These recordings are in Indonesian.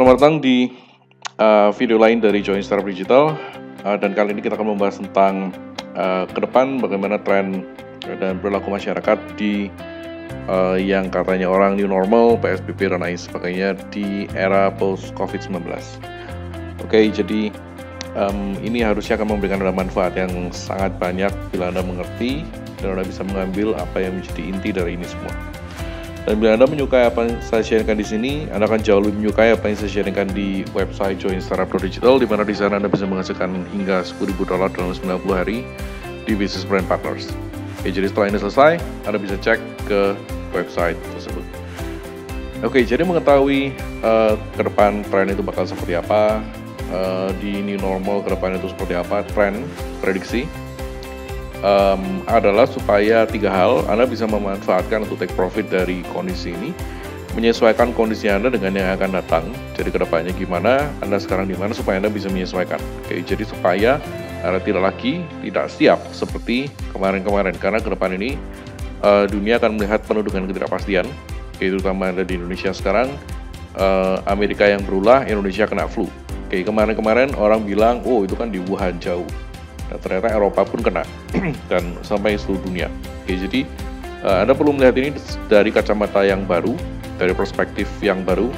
Selamat datang di video lain dari Join Startup Digital, dan kali ini kita akan membahas tentang ke depan bagaimana tren dan perilaku masyarakat di yang katanya orang new normal, PSBB dan lain sebagainya di era post COVID-19. Oke, jadi ini harusnya akan memberikan Anda manfaat yang sangat banyak bila Anda mengerti dan Anda bisa mengambil apa yang menjadi inti dari ini semua. Dan bila Anda menyukai apa yang saya sharingkan di sini, Anda akan jauh lebih menyukai apa yang saya sharingkan di website Join Startup Digital, di mana di sana Anda bisa menghasilkan hingga $10.000 dalam 90 hari di Business Brand Partners. Oke, jadi setelah ini selesai, Anda bisa cek ke website tersebut. Oke, jadi mengetahui ke depan tren itu bakal seperti apa, di new normal ke depan itu seperti apa, tren, prediksi, adalah supaya 3 hal Anda bisa memanfaatkan untuk take profit dari kondisi ini, menyesuaikan kondisi Anda dengan yang akan datang. Jadi kedepannya gimana, Anda sekarang di mana supaya Anda bisa menyesuaikan. Oke, jadi supaya Anda tidak siap seperti kemarin-kemarin, karena ke depan ini dunia akan melihat penuh dengan ketidakpastian, terutama ada di Indonesia sekarang. Amerika yang berulah, Indonesia kena flu. Oke, kemarin-kemarin orang bilang, oh itu kan di Wuhan jauh. Dan ternyata Eropa pun kena dan sampai seluruh dunia. Oke, jadi Anda perlu melihat ini dari kacamata yang baru, dari perspektif yang baru,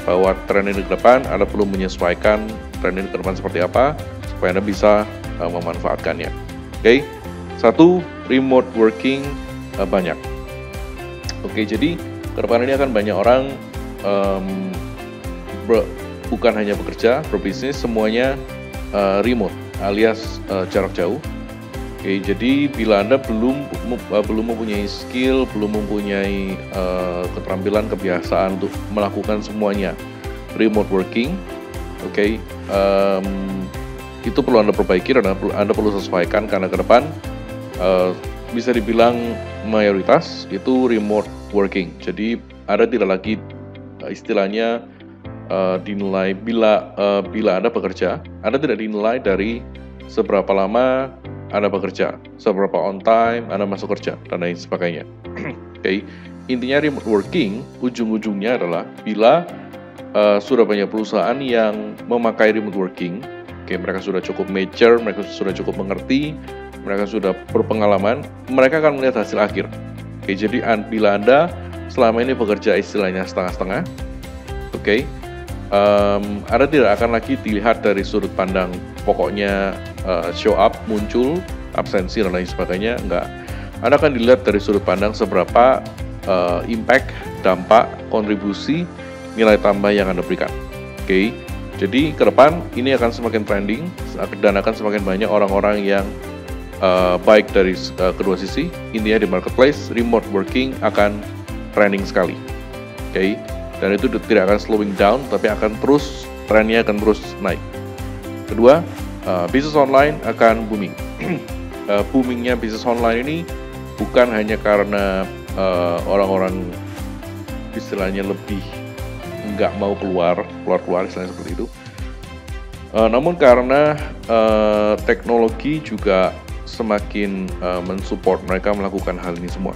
bahwa tren ini ke depan Anda perlu menyesuaikan tren ini ke depan seperti apa supaya Anda bisa memanfaatkannya. Oke, satu, remote working banyak. Oke, jadi ke depan ini akan banyak orang bukan hanya bekerja, berbisnis, semuanya remote alias jarak jauh. Oke, jadi bila Anda belum mempunyai skill, belum mempunyai keterampilan, kebiasaan untuk melakukan semuanya remote working, oke, itu perlu Anda perbaiki dan Anda perlu sesuaikan, karena ke depan bisa dibilang mayoritas itu remote working. Jadi Anda tidak lagi istilahnya dinilai bila Anda bekerja, Anda tidak dinilai dari seberapa lama Anda bekerja, seberapa on time Anda masuk kerja, dan lain sebagainya. Oke, intinya remote working ujung-ujungnya adalah bila sudah banyak perusahaan yang memakai remote working, oke, mereka sudah cukup mature, mereka sudah cukup mengerti, mereka sudah berpengalaman, mereka akan melihat hasil akhir. Oke, jadi bila Anda selama ini bekerja istilahnya setengah-setengah, oke, Anda tidak akan lagi dilihat dari sudut pandang pokoknya show up, muncul, absensi, dan lain sebagainya. Enggak. Anda akan dilihat dari sudut pandang seberapa impact, dampak, kontribusi, nilai tambah yang Anda berikan. Oke, jadi ke depan ini akan semakin trending dan akan semakin banyak orang-orang yang baik dari kedua sisi. Intinya di marketplace, remote working akan trending sekali. Oke. Dan itu tidak akan slowing down, tapi trennya akan terus naik. Kedua, bisnis online akan booming. Boomingnya bisnis online ini bukan hanya karena orang-orang istilahnya lebih nggak mau keluar istilahnya seperti itu. Namun karena teknologi juga semakin mensupport mereka melakukan hal ini semua.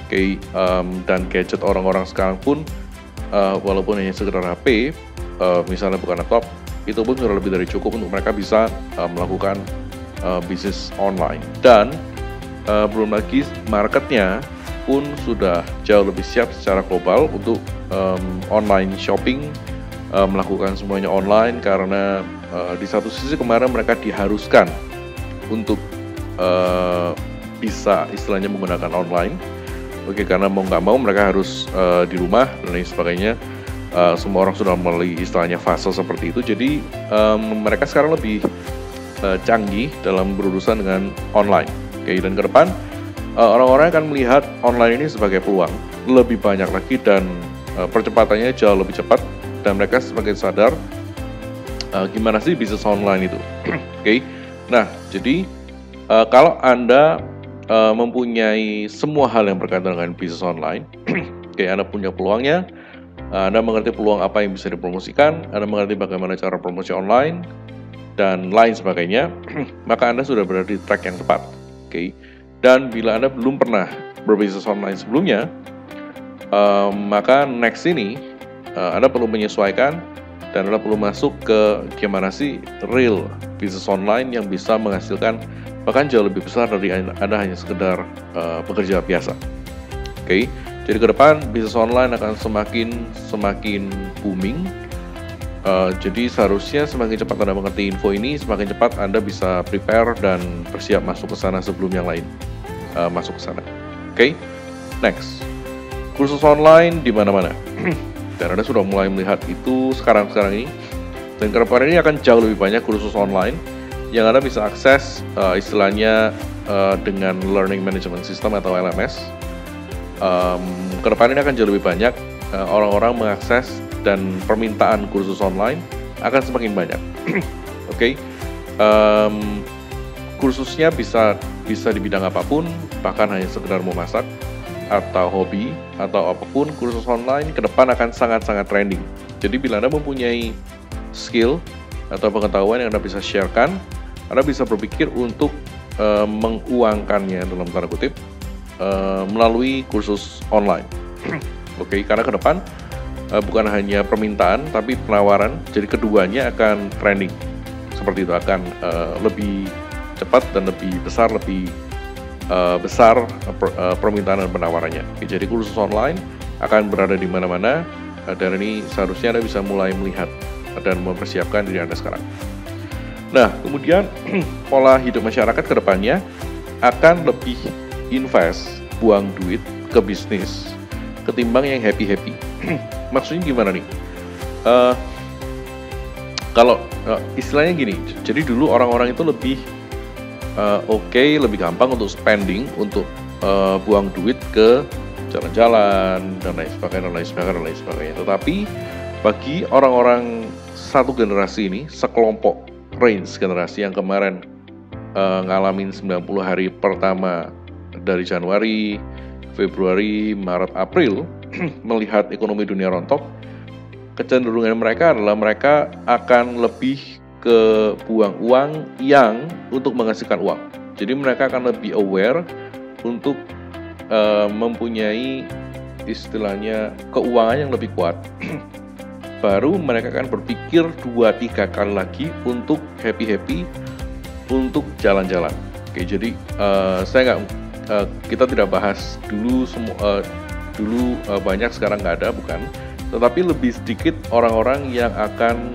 Oke, dan gadget orang-orang sekarang pun walaupun hanya sekedar HP, misalnya bukan laptop, itu pun sudah lebih dari cukup untuk mereka bisa melakukan bisnis online. Dan belum lagi marketnya pun sudah jauh lebih siap secara global untuk online shopping, melakukan semuanya online, karena di satu sisi kemarin mereka diharuskan untuk bisa istilahnya menggunakan online. Oke, karena mau nggak mau mereka harus di rumah dan lain sebagainya. Semua orang sudah melalui istilahnya fase seperti itu. Jadi mereka sekarang lebih canggih dalam berurusan dengan online. Oke, dan ke depan orang-orang akan melihat online ini sebagai peluang lebih banyak lagi, dan percepatannya jauh lebih cepat, dan mereka semakin sadar gimana sih bisnis online itu. Oke, nah jadi kalau Anda mempunyai semua hal yang berkaitan dengan bisnis online, oke, Anda punya peluangnya, Anda mengerti peluang apa yang bisa dipromosikan, Anda mengerti bagaimana cara promosi online, dan lain sebagainya, maka Anda sudah berada di track yang tepat. Oke, dan bila Anda belum pernah berbisnis online sebelumnya, maka next ini Anda perlu menyesuaikan dan Anda perlu masuk ke gimana sih real bisnis online yang bisa menghasilkan bahkan jauh lebih besar dari Anda hanya sekedar pekerja biasa. Oke, jadi ke depan bisnis online akan semakin booming. Jadi seharusnya semakin cepat Anda mengerti info ini, semakin cepat Anda bisa prepare dan bersiap masuk ke sana sebelum yang lain masuk ke sana. Oke, next, kursus online di mana-mana. Dan Anda sudah mulai melihat itu sekarang ini. Dan ke depan ini akan jauh lebih banyak kursus online yang Anda bisa akses istilahnya dengan Learning Management System atau LMS. Ke depan ini akan jauh lebih banyak orang-orang mengakses dan permintaan kursus online akan semakin banyak. Oke, kursusnya bisa di bidang apapun, bahkan hanya sekedar memasak atau hobi atau apapun, kursus online ke depan akan sangat-sangat trending. Jadi bila Anda mempunyai skill atau pengetahuan yang Anda bisa sharekan, Anda bisa berpikir untuk menguangkannya dalam tanda kutip melalui kursus online. Oke, karena ke depan bukan hanya permintaan tapi penawaran, jadi keduanya akan trending. Seperti itu, akan lebih cepat dan lebih besar permintaan dan penawarannya. Oke, jadi kursus online akan berada di mana-mana dan ini seharusnya Anda bisa mulai melihat dan mempersiapkan diri Anda sekarang. Nah, kemudian pola hidup masyarakat ke depannya akan lebih invest, buang duit ke bisnis ketimbang yang happy-happy. Maksudnya gimana nih? Kalau istilahnya gini, jadi dulu orang-orang itu lebih lebih gampang untuk spending, untuk buang duit ke jalan-jalan dan lain sebagainya. Tetapi bagi orang-orang satu generasi ini, sekelompok range generasi yang kemarin ngalamin 90 hari pertama dari Januari, Februari, Maret, April melihat ekonomi dunia rontok, kecenderungan mereka adalah mereka akan lebih ke buang uang yang untuk menghasilkan uang. Jadi mereka akan lebih aware untuk mempunyai istilahnya keuangan yang lebih kuat. Baru mereka akan berpikir 2-3 kali lagi untuk happy-happy, untuk jalan-jalan. Oke, jadi kita tidak bahas dulu banyak, sekarang nggak ada, bukan. Tetapi lebih sedikit orang-orang yang akan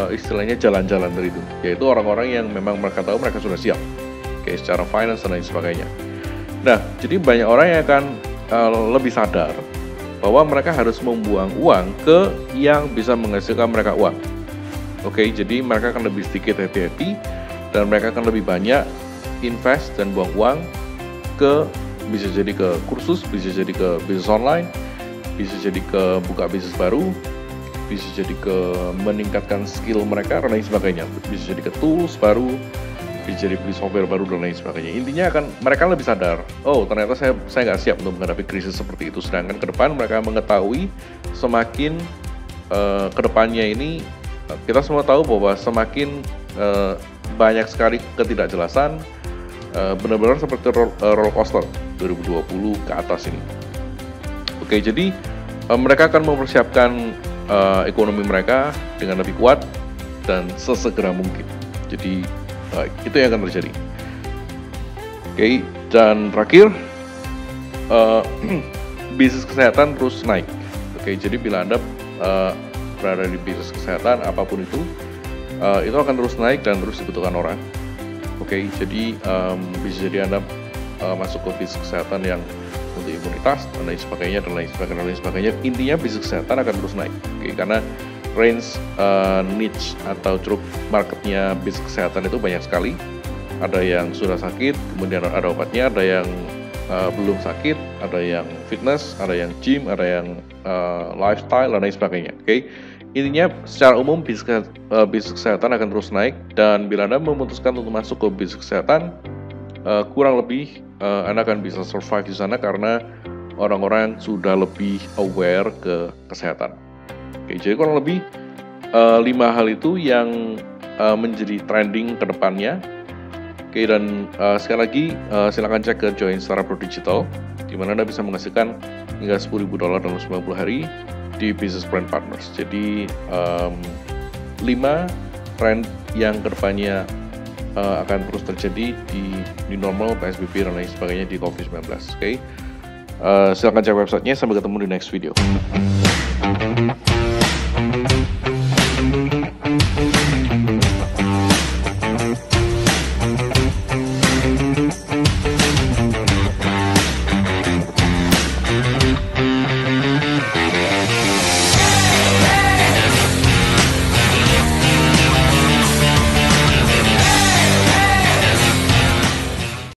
istilahnya jalan-jalan dari itu, yaitu orang-orang yang memang mereka tahu mereka sudah siap, oke, secara finance dan lain sebagainya. Nah, jadi banyak orang yang akan lebih sadar bahwa mereka harus membuang uang ke yang bisa menghasilkan mereka uang. Oke, jadi mereka akan lebih sedikit happy-happy dan mereka akan lebih banyak invest dan buang uang ke, bisa jadi ke kursus, bisa jadi ke bisnis online, bisa jadi ke buka bisnis baru, bisa jadi ke meningkatkan skill mereka dan lain sebagainya, bisa jadi ke tools baru, bisa jadi beli software baru dan lain sebagainya. Intinya akan mereka lebih sadar, oh ternyata saya nggak siap untuk menghadapi krisis seperti itu. Sedangkan ke depan mereka mengetahui semakin kedepannya ini, kita semua tahu bahwa semakin banyak sekali ketidakjelasan, benar-benar seperti roller coaster 2020 ke atas ini. Oke, jadi mereka akan mempersiapkan ekonomi mereka dengan lebih kuat dan sesegera mungkin. Jadi itu yang akan terjadi. Oke, dan terakhir bisnis kesehatan terus naik. Oke, jadi bila Anda berada di bisnis kesehatan apapun itu akan terus naik dan terus dibutuhkan orang. Oke, jadi bisa jadi Anda masuk ke bisnis kesehatan yang untuk imunitas dan lain sebagainya. Intinya bisnis kesehatan akan terus naik. Oke, karena range niche atau ceruk marketnya bisnis kesehatan itu banyak sekali. Ada yang sudah sakit, kemudian ada obatnya, ada yang belum sakit, ada yang fitness, ada yang gym, ada yang lifestyle dan lain sebagainya. Oke, intinya secara umum bisnis kesehatan akan terus naik, dan bila Anda memutuskan untuk masuk ke bisnis kesehatan, kurang lebih Anda akan bisa survive di sana karena orang-orang sudah lebih aware ke kesehatan. Oke, jadi kurang lebih 5 hal itu yang menjadi trending ke depannya. Oke, dan sekali lagi silakan cek ke Join Secara Pro Digital, di mana Anda bisa menghasilkan hingga $10.000 dalam 90 hari di Business Brand Partners. Jadi 5 tren yang kedepannya akan terus terjadi di normal, PSBB, dan lain sebagainya di COVID-19. Oke. Silakan cek websitenya. Sampai ketemu di next video.